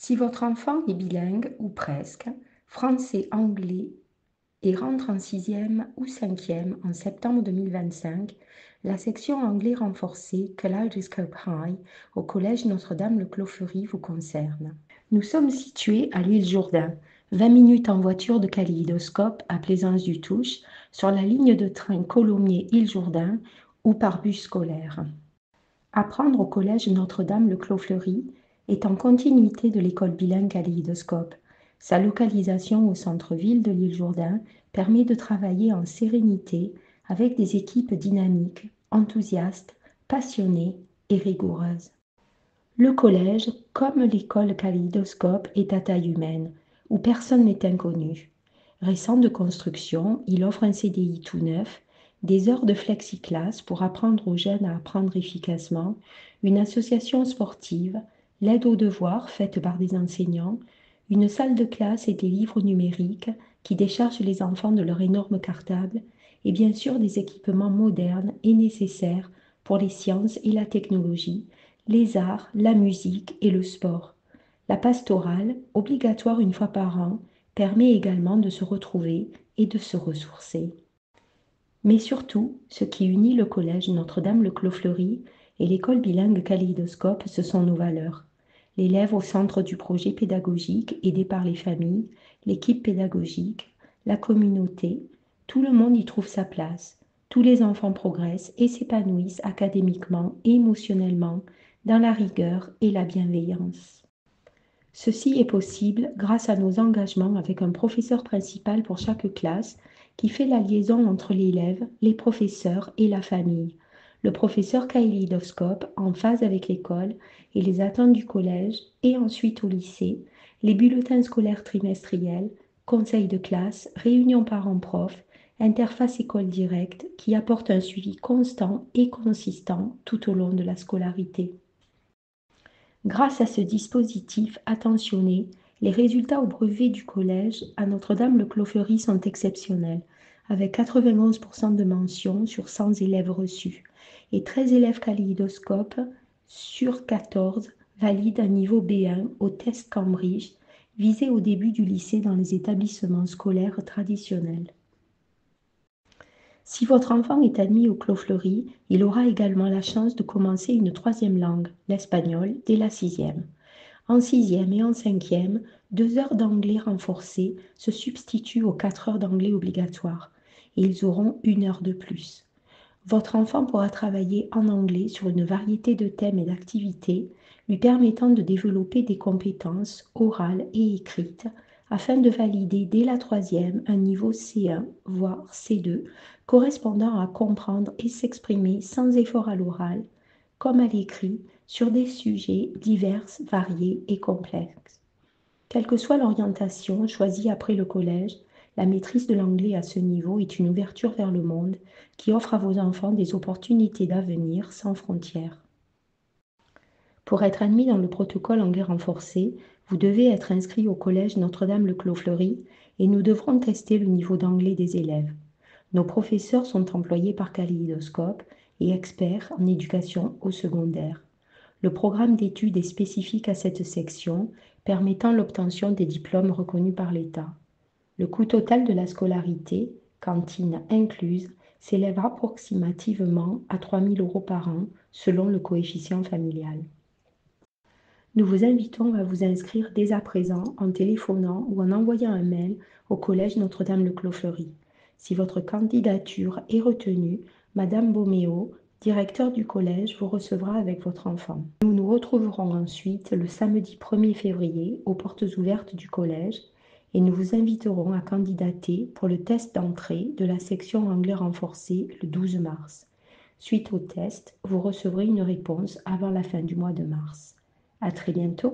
Si votre enfant est bilingue ou presque, français-anglais et rentre en sixième ou cinquième en septembre 2025, la section anglais renforcée Kaleidoscope High au collège Notre-Dame-le-Clos-Fleury vous concerne. Nous sommes situés à l'île Jourdain, 20 minutes en voiture de Kaléidoscope à Plaisance-du-Touche, sur la ligne de train Colomiers-Île Jourdain ou par bus scolaire. Apprendre au collège Notre-Dame-le-Clos-Fleury est en continuité de l'école bilingue Kaléidoscope. Sa localisation au centre-ville de l'île Jourdain permet de travailler en sérénité avec des équipes dynamiques, enthousiastes, passionnées et rigoureuses. Le collège, comme l'école Kaléidoscope, est à taille humaine, où personne n'est inconnu. Récent de construction, il offre un CDI tout neuf, des heures de flexiclass pour apprendre aux jeunes à apprendre efficacement, une association sportive, l'aide aux devoirs faite par des enseignants, une salle de classe et des livres numériques qui déchargent les enfants de leur énorme cartable, et bien sûr des équipements modernes et nécessaires pour les sciences et la technologie, les arts, la musique et le sport. La pastorale, obligatoire une fois par an, permet également de se retrouver et de se ressourcer. Mais surtout, ce qui unit le collège Notre-Dame-le-Clos-Fleury et l'école bilingue Kaléidoscope, ce sont nos valeurs. L'élève au centre du projet pédagogique aidé par les familles, l'équipe pédagogique, la communauté, tout le monde y trouve sa place. Tous les enfants progressent et s'épanouissent académiquement et émotionnellement dans la rigueur et la bienveillance. Ceci est possible grâce à nos engagements avec un professeur principal pour chaque classe qui fait la liaison entre l'élève, les professeurs et la famille. Le professeur Kaléidoscope, en phase avec l'école et les attentes du collège et ensuite au lycée, les bulletins scolaires trimestriels, conseils de classe, réunions parents-profs, interface école directe qui apportent un suivi constant et consistant tout au long de la scolarité. Grâce à ce dispositif attentionné, les résultats au brevet du collège à Notre-Dame-le-Clos-Fleury sont exceptionnels, avec 91% de mentions sur 100 élèves reçus et 13 élèves kaléidoscopes sur 14 valident un niveau B1 au test Cambridge, visé au début du lycée dans les établissements scolaires traditionnels. Si votre enfant est admis au Clos-Fleury, il aura également la chance de commencer une troisième langue, l'espagnol, dès la sixième. En sixième et en cinquième, 2 heures d'anglais renforcé se substituent aux 4 heures d'anglais obligatoires et ils auront 1 heure de plus. Votre enfant pourra travailler en anglais sur une variété de thèmes et d'activités lui permettant de développer des compétences orales et écrites afin de valider dès la troisième un niveau C1, voire C2, correspondant à comprendre et s'exprimer sans effort à l'oral, comme à l'écrit, sur des sujets divers, variés et complexes. Quelle que soit l'orientation choisie après le collège, la maîtrise de l'anglais à ce niveau est une ouverture vers le monde qui offre à vos enfants des opportunités d'avenir sans frontières. Pour être admis dans le protocole anglais renforcé, vous devez être inscrit au collège Notre-Dame-le-Clos-Fleury et nous devrons tester le niveau d'anglais des élèves. Nos professeurs sont employés par Kaléidoscope et experts en éducation au secondaire. Le programme d'études est spécifique à cette section, permettant l'obtention des diplômes reconnus par l'État. Le coût total de la scolarité, cantine incluse, s'élève approximativement à 3 000 € par an, selon le coefficient familial. Nous vous invitons à vous inscrire dès à présent en téléphonant ou en envoyant un mail au collège Notre-Dame-le-Clos-Fleury. Si votre candidature est retenue, Madame Boméo, directeur du collège, vous recevra avec votre enfant. Nous nous retrouverons ensuite le samedi 1er février aux portes ouvertes du collège et nous vous inviterons à candidater pour le test d'entrée de la section anglais renforcé le 12 mars. Suite au test, vous recevrez une réponse avant la fin du mois de mars. À très bientôt.